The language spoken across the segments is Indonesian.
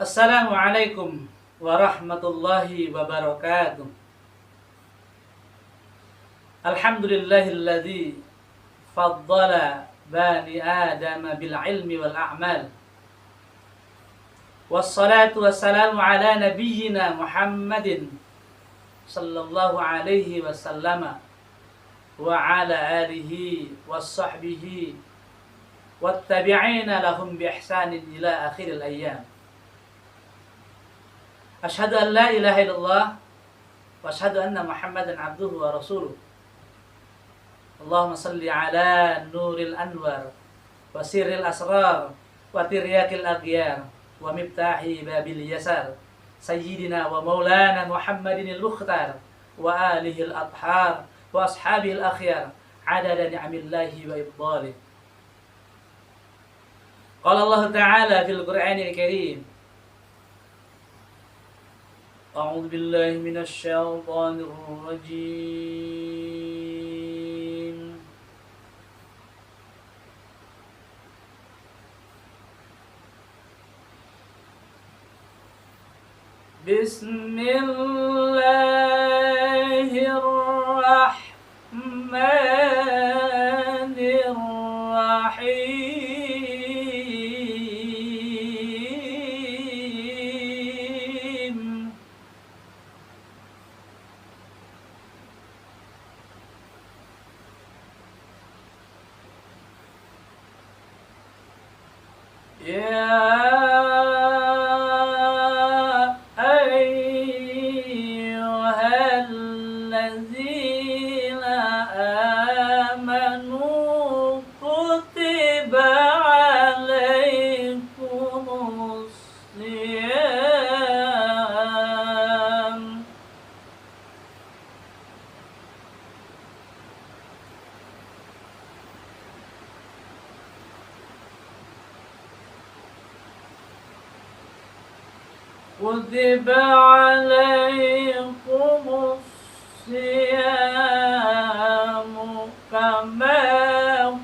Assalamualaikum warahmatullahi wabarakatuh. Alhamdulillahilladzi faddala bani Adam bil ilmi wal a'mal. Wassalatu wassalamu ala nabiyyina Muhammadin sallallahu alaihi wasallam wa ala alihi wassahbihi wattabi'ina lahum bi ihsanin ila akhiril ayyam. Asyhadu an la ilaha illallah wa asyhadu anna Muhammadan abduhu wa rasuluh. Allahumma salli ala nuril anwar wa sirril asrar wa tiryakil aghyar wa miftahi babil yasar sayyidina wa maulana Muhammadin al-mukhtar wa alihi al-athhar wa ashabihi al-akhyar adada ni'amillahi wa ibdalih. Qala Allah Ta'ala fil Qur'anil Karim, A'udzu billahi minasy syaithanir rajim. Bismillahirrahmanirrahim. Ya ayyuhallazina amanu kutiba alaikumus siyam كتب عليكم الصيام كما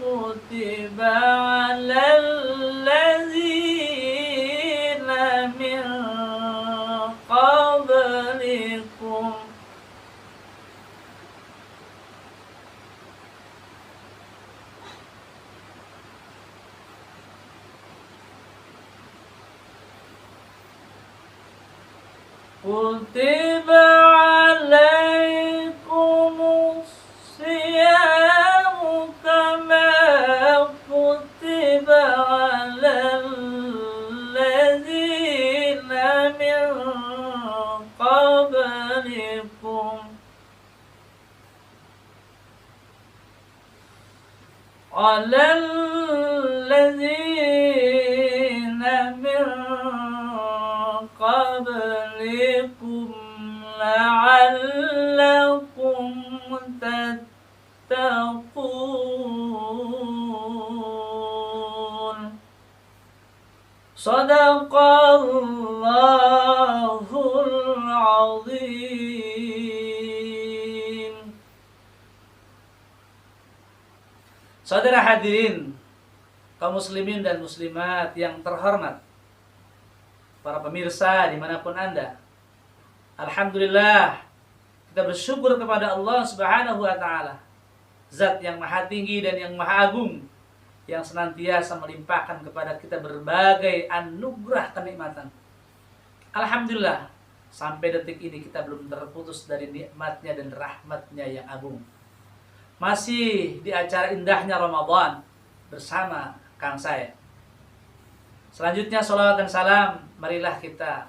كتب على الذين من قبلكم كتب عليكم الصيام كما كتب على الذين من قبلكم على الذين من قبلكم لعلكم تتقون. Sadaqallahul azim. Saudara hadirin, kaum muslimin dan muslimat yang terhormat, para pemirsa dimanapun Anda, alhamdulillah kita bersyukur kepada Allah Subhanahu wa Ta'ala, Zat yang maha tinggi dan yang maha agung, yang senantiasa melimpahkan kepada kita berbagai anugerah kenikmatan. Alhamdulillah, sampai detik ini kita belum terputus dari nikmatnya dan rahmatnya yang agung. Masih di acara indahnya Ramadan bersama Kang saya. Selanjutnya salawat dan salam marilah kita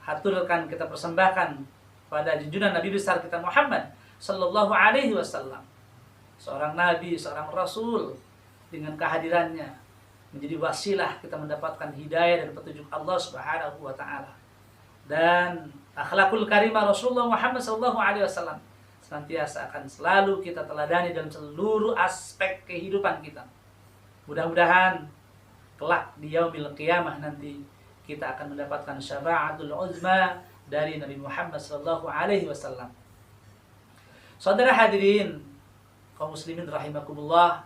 haturkan, kita persembahkan pada junjungan Nabi besar kita Muhammad sallallahu alaihi wasallam. Seorang nabi, seorang rasul, dengan kehadirannya menjadi wasilah kita mendapatkan hidayah dan petunjuk Allah Subhanahu wa Ta'ala. Dan akhlakul karimah Rasulullah Muhammad sallallahu alaihi wasallam senantiasa akan selalu kita teladani dalam seluruh aspek kehidupan kita. Mudah-mudahan kelak di yaumil qiyamah nanti kita akan mendapatkan syafaatul uzma dari Nabi Muhammad sallallahu alaihi wasallam. Saudara hadirin, kaum muslimin rahimakumullah,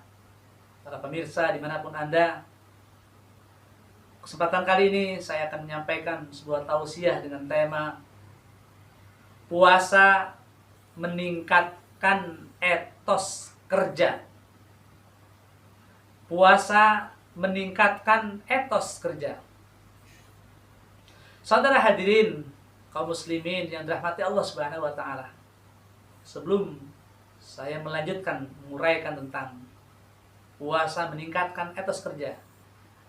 para pemirsa dimanapun Anda, Kesempatan kali ini saya akan menyampaikan sebuah tausiah dengan tema puasa meningkatkan etos kerja. Puasa meningkatkan etos kerja. Saudara hadirin kaum muslimin yang dirahmati Allah Subhanahu wa taala. Sebelum saya melanjutkan menguraikan tentang puasa meningkatkan etos kerja,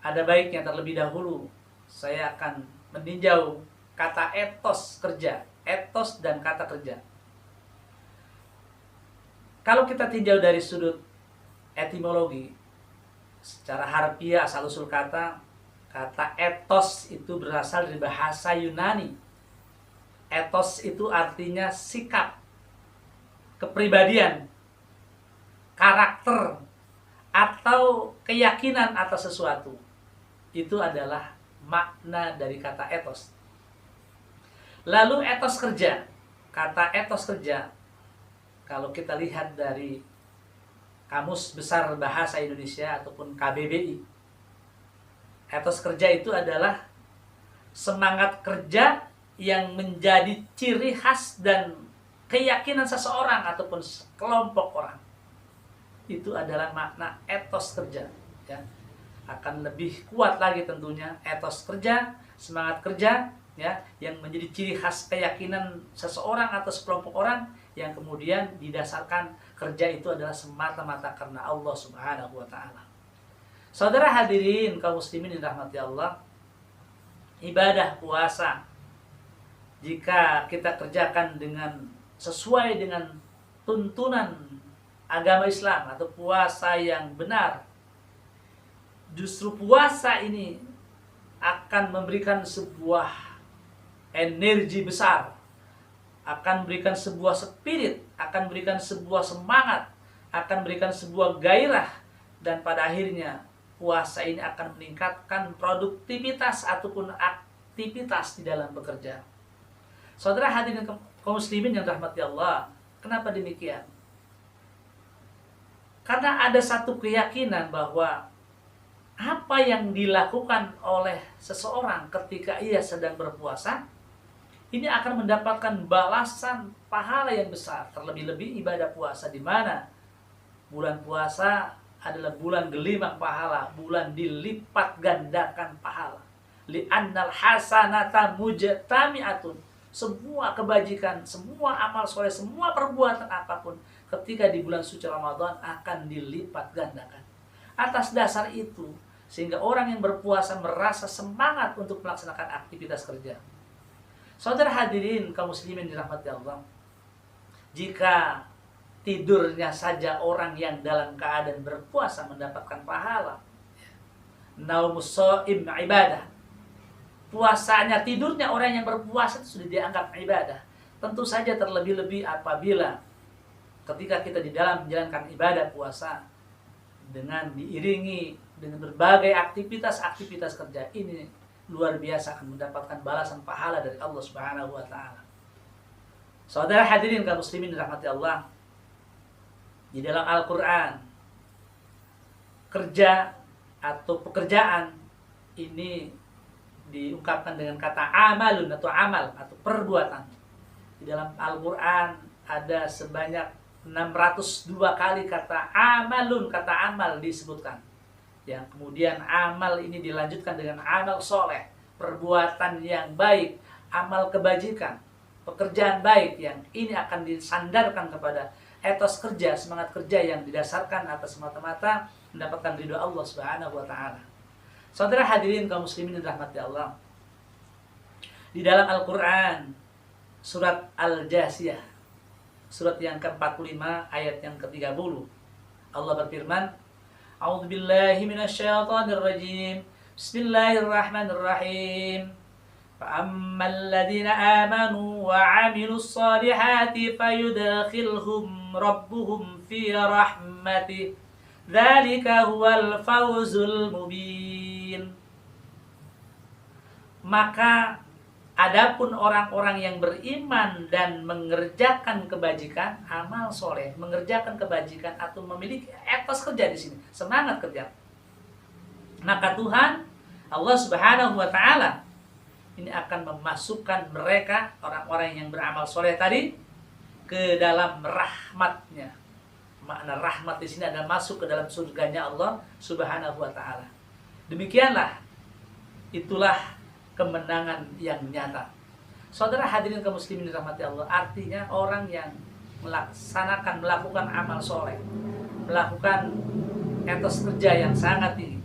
ada baiknya terlebih dahulu saya akan meninjau kata etos kerja, etos dan kata kerja. Kalau kita tinjau dari sudut etimologi, secara harfiah asal-usul kata etos itu berasal dari bahasa Yunani. Etos itu artinya sikap, kepribadian, karakter, atau keyakinan atas sesuatu. Itu adalah makna dari kata etos. Lalu etos kerja. Kata etos kerja, kalau kita lihat dari Kamus Besar Bahasa Indonesia ataupun KBBI, etos kerja itu adalah semangat kerja yang menjadi ciri khas dan keyakinan seseorang ataupun kelompok orang. Itu adalah makna etos kerja, ya. Akan lebih kuat lagi tentunya etos kerja, semangat kerja, ya, yang menjadi ciri khas keyakinan seseorang atau sekelompok orang yang kemudian didasarkan kerja itu adalah semata-mata karena Allah Subhanahu wa taala. Saudara hadirin kaum muslimin yang dirahmati Allah, ibadah puasa jika kita kerjakan dengan sesuai dengan tuntunan agama Islam atau puasa yang benar, justru puasa ini akan memberikan sebuah energi besar, akan memberikan sebuah spirit, akan memberikan sebuah semangat, akan memberikan sebuah gairah, dan pada akhirnya puasa ini akan meningkatkan produktivitas ataupun aktivitas di dalam bekerja. Saudara hadirin kaum muslimin yang dirahmati Allah, kenapa demikian? Karena ada satu keyakinan bahwa apa yang dilakukan oleh seseorang ketika ia sedang berpuasa, ini akan mendapatkan balasan pahala yang besar. Terlebih-lebih ibadah puasa, di mana bulan puasa adalah bulan gelimang pahala, bulan dilipat gandakan pahala. Li'annal hasanata mujtami'atun. Semua kebajikan, semua amal soleh, semua perbuatan apapun ketika di bulan suci Ramadan akan dilipat gandakan. Atas dasar itu, sehingga orang yang berpuasa merasa semangat untuk melaksanakan aktivitas kerja. Saudara hadirin kaum muslimin dirahmati Allah, jika tidurnya saja orang yang dalam keadaan berpuasa mendapatkan pahala, naumus shaim ibadah. Puasanya, tidurnya orang yang berpuasa itu sudah dianggap ibadah. Tentu saja terlebih-lebih apabila ketika kita di dalam menjalankan ibadah puasa dengan diiringi dengan berbagai aktivitas kerja, ini luar biasa akan mendapatkan balasan pahala dari Allah Subhanahu wa taala. Saudara hadirin kaum muslimin dirahmati Allah, di dalam Al-Qur'an kerja atau pekerjaan ini diungkapkan dengan kata amalun atau amal atau perbuatan. Di dalam Al-Qur'an ada sebanyak 602 kali kata amalun, kata amal disebutkan. Yang kemudian amal ini dilanjutkan dengan amal soleh, perbuatan yang baik, amal kebajikan, pekerjaan baik yang ini akan disandarkan kepada etos kerja, semangat kerja yang didasarkan atas semata-mata mendapatkan ridho Allah Subhanahu wa taala. Saudara hadirin kaum muslimin yang dirahmati Allah, di dalam Al-Qur'an surat Al-Jasiyah, surat yang ke-45 ayat yang ke-30, Allah berfirman, A'udzubillahi minasyaitonirrajim. Bismillahirrahmanirrahim. Fa'ammal ladzina amanu wa 'amilus solihati fayudkhilhum rabbuhum fi rahmatih. Dzalika huwal fawzul mubin. Maka adapun orang-orang yang beriman dan mengerjakan kebajikan, amal soleh, mengerjakan kebajikan atau memiliki etos kerja di sini, semangat kerja, maka Tuhan Allah Subhanahu wa taala ini akan memasukkan mereka, orang-orang yang beramal soleh tadi, ke dalam rahmatnya. Makna rahmat di sini adalah masuk ke dalam surganya Allah Subhanahu wa taala. Demikianlah, itulah kemenangan yang nyata. Saudara hadirin kaum muslimin dirahmati Allah, artinya orang yang melakukan amal soleh, melakukan etos kerja yang sangat tinggi,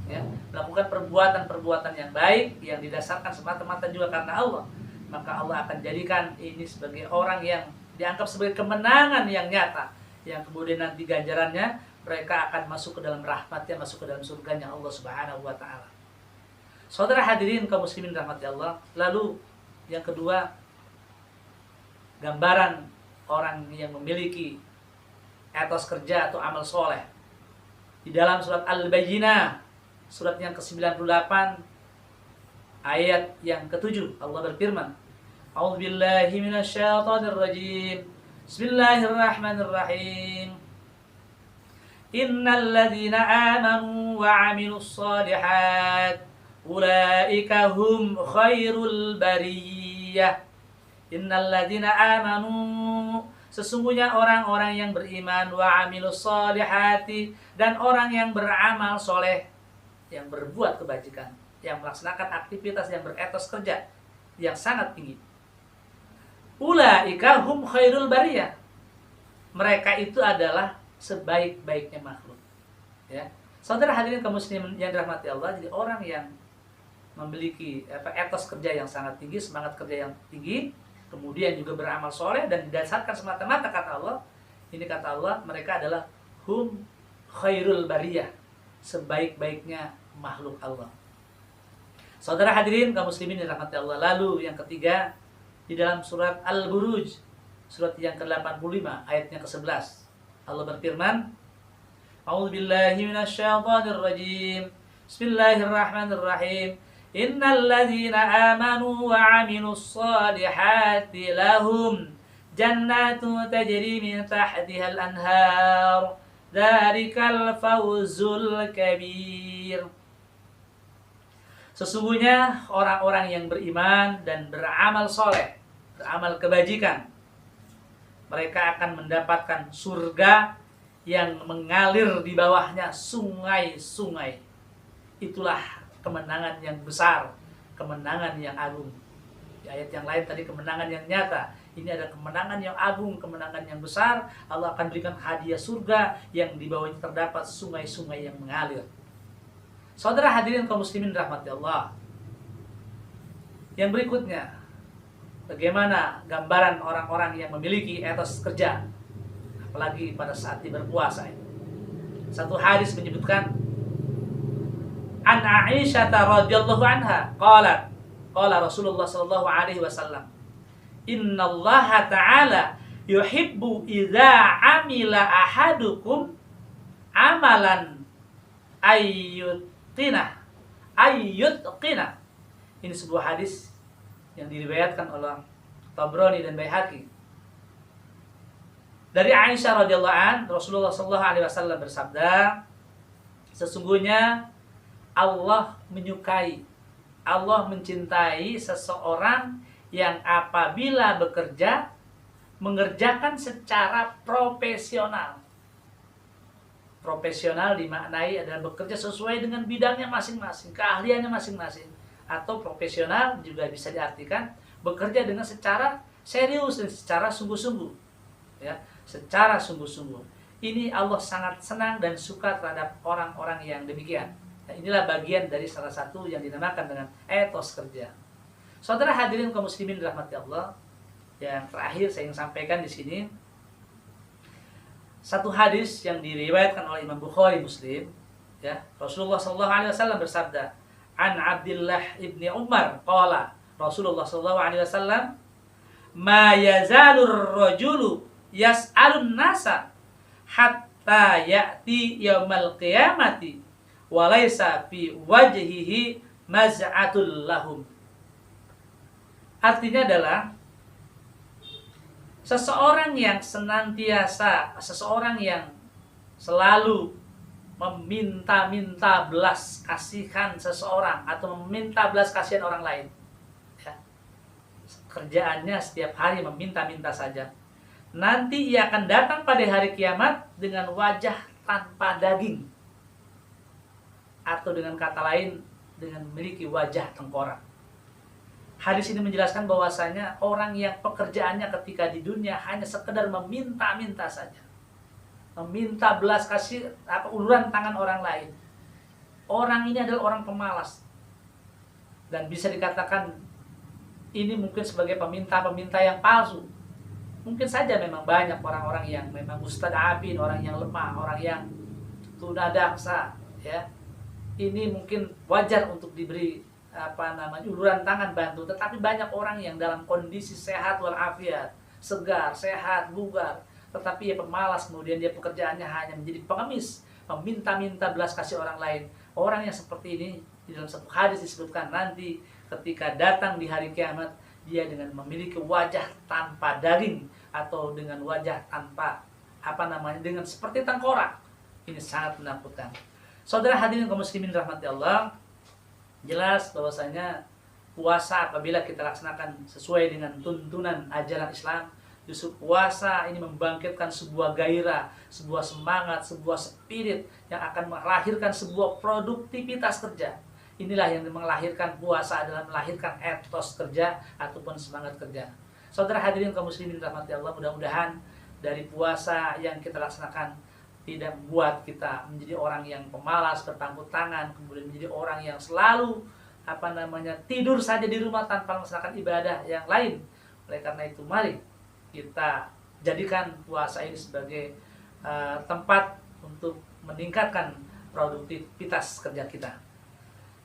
ya, melakukan perbuatan-perbuatan yang baik yang didasarkan semata-mata juga karena Allah, maka Allah akan jadikan ini sebagai orang yang dianggap sebagai kemenangan yang nyata, yang kemudian nanti ganjarannya mereka akan masuk ke dalam rahmatnya, masuk ke dalam surganya Allah Subhanahu wa taala. Saudara hadirin kaum muslimin rahmati Allah, lalu yang kedua, gambaran orang yang memiliki etos kerja atau amal soleh di dalam surat Al-Bayyinah, surat yang ke-98 ayat yang ke-7, Allah berfirman, A'udzubillahi minasyaitonirrajim. Bismillahirrahmanirrahim. Innal ladzina amanu wa 'amilus shalihat ulaika hum khairul bariyah. Innal ladzina amanu, sesungguhnya orang-orang yang beriman, wa 'amilus shalihati, dan orang yang beramal soleh, yang berbuat kebajikan, yang melaksanakan aktivitas yang beretos kerja yang sangat tinggi. Ulaika hum khairul bariyah. Mereka itu adalah sebaik-baiknya makhluk. Ya. Saudara hadirin kaum muslimin yang dirahmati Allah, jadi orang yang memiliki etos kerja yang sangat tinggi, semangat kerja yang tinggi, kemudian juga beramal soleh dan didasarkan semata-mata kata Allah, ini kata Allah, mereka adalah hum khairul bariyah, sebaik-baiknya makhluk Allah. Saudara hadirin kaum muslimin yang dirahmati Allah, lalu yang ketiga di dalam surat Al-Buruj, surat yang ke-85 ayatnya ke-11, Allah berfirman, A'udzubillahi minasyaitonirrajim. Bismillahirrahmanirrahim. Innal ladzina amanu wa 'amilus shalihati lahum jannatun tajri min tahtihal anhar. Dzalikal fawzul kabir. Sesungguhnya orang-orang yang beriman dan beramal soleh, beramal kebajikan, mereka akan mendapatkan surga yang mengalir di bawahnya sungai-sungai. Itulah kemenangan yang besar, kemenangan yang agung. Di ayat yang lain tadi kemenangan yang nyata, ini ada kemenangan yang agung, kemenangan yang besar. Allah akan berikan hadiah surga yang di bawahnya terdapat sungai-sungai yang mengalir. Saudara hadirin kaum muslimin rahmati Allah, yang berikutnya, bagaimana gambaran orang-orang yang memiliki etos kerja, apalagi pada saat dia berpuasa. Satu hadis menyebutkan, An Aisyah radhiyallahu anha qalat, qala Rasulullah sallallahu alaihi wasallam, Innallaha ta'ala yuhibbu idza amila ahadukum amalan ayyutqina. Ini sebuah hadis yang diriwayatkan oleh Tabrani dan Baihaqi. Dari Aisyah radhiyallahu anha, Rasulullah sallallahu alaihi wasallam bersabda, sesungguhnya Allah menyukai, Allah mencintai seseorang yang apabila bekerja mengerjakan secara profesional. Profesional dimaknai adalah bekerja sesuai dengan bidangnya masing-masing, keahliannya masing-masing. Atau profesional juga bisa diartikan bekerja dengan secara serius dan secara sungguh-sungguh. Ya, secara sungguh-sungguh. Ini Allah sangat senang dan suka terhadap orang-orang yang demikian. Nah, inilah bagian dari salah satu yang dinamakan dengan etos kerja. Saudara hadirin kaum muslimin dirahmati Allah, yang terakhir saya ingin sampaikan di sini satu hadis yang diriwayatkan oleh Imam Bukhari Muslim, ya. Rasulullah sallallahu alaihi wasallam bersabda, An Abdullah ibni Umar qala, Rasulullah sallallahu alaihi wasallam, ma yazalur rajulu yas'alun nasa hatta ya'ti yaumal qiyamati walaysa fi wajhihi maz'atul lahum. Artinya adalah seseorang yang senantiasa, seseorang yang selalu meminta-minta belas kasihan seseorang atau meminta belas kasihan orang lain. Ya. Kerjaannya setiap hari meminta-minta saja. Nanti ia akan datang pada hari kiamat dengan wajah tanpa daging. Atau dengan kata lain, dengan memiliki wajah tengkorak. Hadis ini menjelaskan bahwasanya orang yang pekerjaannya ketika di dunia hanya sekedar meminta-minta saja. Meminta belas kasih uluran tangan orang lain. Orang ini adalah orang pemalas. Dan bisa dikatakan ini mungkin sebagai peminta-peminta yang palsu. Mungkin saja memang banyak orang-orang yang memang mustad'afin, orang yang lemah, orang yang tunadaksa, ya. Ini mungkin wajar untuk diberi uluran tangan bantu, tetapi banyak orang yang dalam kondisi sehat walafiat, segar, sehat, bugar, tetapi ya pemalas, kemudian dia pekerjaannya hanya menjadi pengemis, meminta-minta belas kasih orang lain. Orang yang seperti ini di dalam satu hadis disebutkan nanti ketika datang di hari kiamat dia dengan memiliki wajah tanpa daging atau dengan wajah tanpa dengan seperti tengkorak. Ini sangat menakutkan. Saudara hadirin kaum muslimin rahmati Allah, jelas bahwasanya puasa apabila kita laksanakan sesuai dengan tuntunan ajaran Islam, justru puasa ini membangkitkan sebuah gairah, sebuah semangat, sebuah spirit yang akan melahirkan sebuah produktivitas kerja. Inilah yang melahirkan puasa, adalah melahirkan etos kerja ataupun semangat kerja. Saudara hadirin kaum muslimin rahmati Allah, mudah-mudahan dari puasa yang kita laksanakan tidak membuat kita menjadi orang yang pemalas, berpangku tangan, kemudian menjadi orang yang selalu tidur saja di rumah tanpa melaksanakan ibadah yang lain. Oleh karena itu mari kita jadikan puasa ini sebagai tempat untuk meningkatkan produktivitas kerja kita.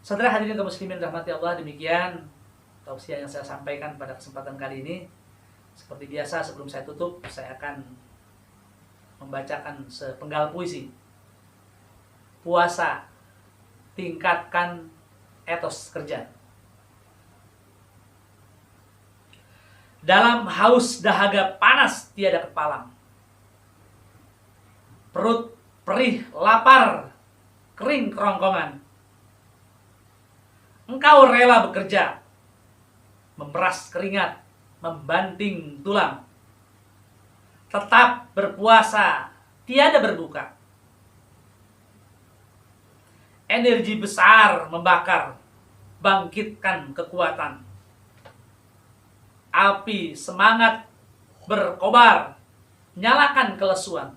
Saudara hadirin kaum muslimin rahmati Allah, demikian tausiah yang saya sampaikan pada kesempatan kali ini. Seperti biasa sebelum saya tutup, saya akan membacakan sepenggal puisi. Puasa, tingkatkan etos kerja. Dalam haus dahaga panas tiada kepalang. Perut perih lapar, kering kerongkongan. Engkau rela bekerja, memeras keringat, membanting tulang. Tetap berpuasa, tiada berbuka. Energi besar membakar, bangkitkan kekuatan. Api semangat berkobar, nyalakan kelesuan.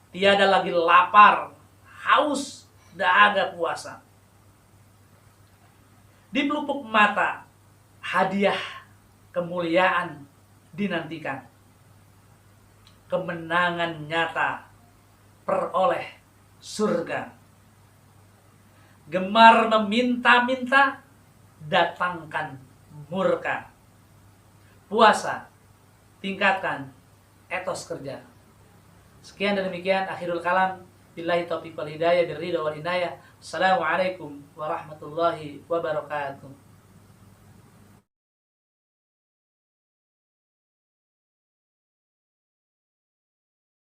Tiada lagi lapar, haus, dahaga puasa. Di pelupuk mata, hadiah kemuliaan dinantikan. Kemenangan nyata, peroleh surga. Gemar meminta-minta, datangkan murka. Puasa, tingkatkan etos kerja. Sekian dan demikian akhirul kalam. Billahi taufiq wal hidayah, birridha wal inayah. Assalamualaikum warahmatullahi wabarakatuh.